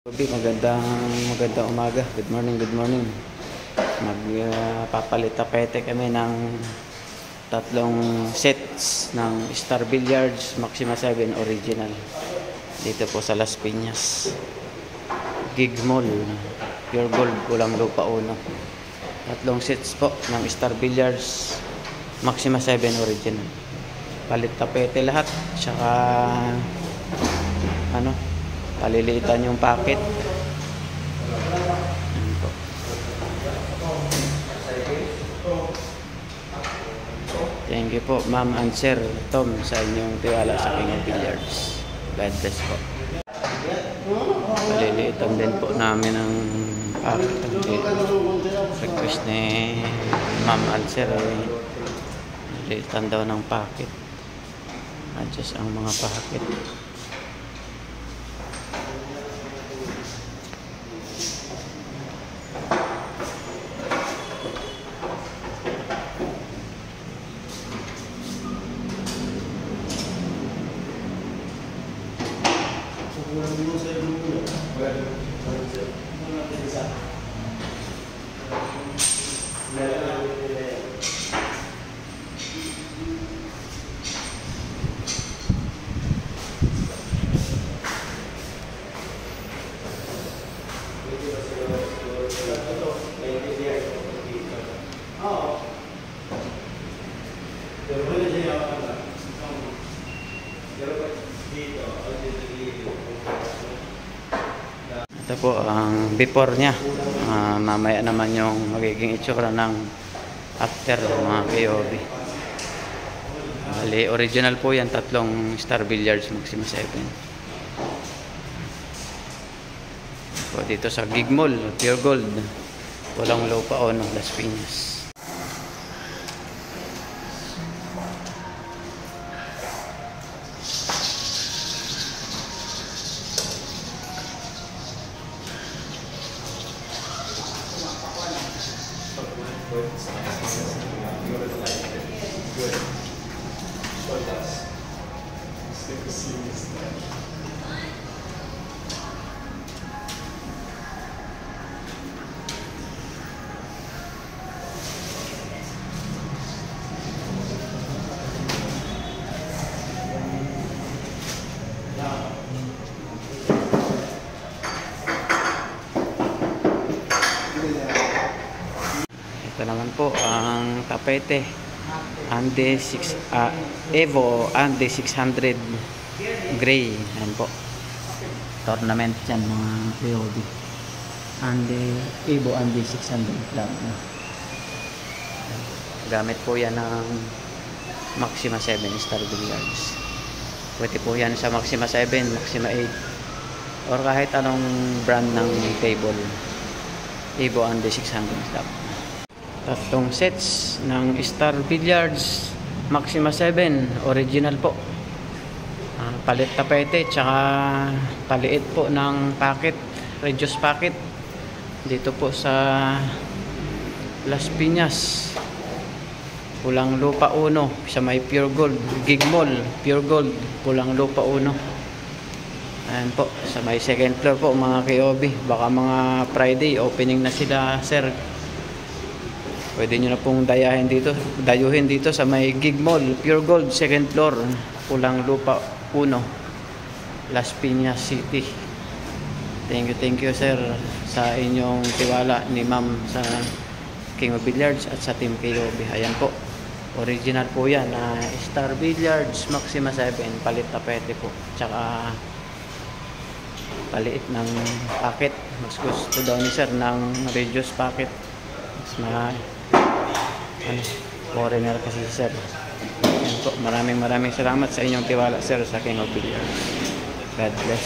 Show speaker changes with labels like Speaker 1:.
Speaker 1: Magandang umaga. Good morning, good morning. Magpapalit tapete kami ng tatlong sets ng Star Billiards Maxima 7 Original. Dito po sa Las Piñas. Gig Mall. Pure Gold, Pulang Lupa Uno. Tatlong sets po ng Star Billiards Maxima 7 Original. Palit tapete lahat. Tsaka paliliitan yung packet. Thank you po Ma'am and Sir Tom sa inyong tiwala sa King of Billiards. God bless po. Paliliitan din po namin ang packet. Request ni Ma'am and Sir, paliliitan daw ng packet. Adjust ang mga packet. Ito po ang before niya. Mamaya naman yung magiging itsura ng after, mga KOB. Original po yan, tatlong Star Billiards Maxima 7. Po dito sa Gig Mall, Pure Gold, Pulang Lupa Uno, Las Piñas. Ito naman po ang tapete Evo Ande 600 gray. Ayan po, tournament yan mga POD. Evo Ande 600 lang. Gamit po yan ng Maxima 7 Star Billiards. Pwede po yan sa Maxima 7, Maxima 8, or kahit anong brand ng table. Evo Ande 600 lang. Tatlong sets ng Star Billiards Maxima 7 Original po. Palit tapete tsaka paliit po ng packet, reduce packet. Dito po sa Las Piñas, Pulang Lupa Uno, sa may Pure Gold, Gig Mall, Pure Gold, Pulang Lupa Uno. Ayan po, sa may second floor po mga KOB. Baka mga Friday opening na sila, sir. Pwede nyo na pong dayuhin dito sa may Gig Mall, Pure Gold, second floor, Pulang Lupa Uno, Las Piñas City. Thank you sir sa inyong tiwala ni ma'am sa King of Billiards at sa Team KOB. Ayan po, original po yan na Star Billiards Maxima 7, palit tapete po, tsaka paliit ng packet. Mas gusto daw ni sir ng reduce packet. Foreigner kasi sir. Ayan po, maraming salamat sa inyong tiwala sir sa King of Billiards. God bless.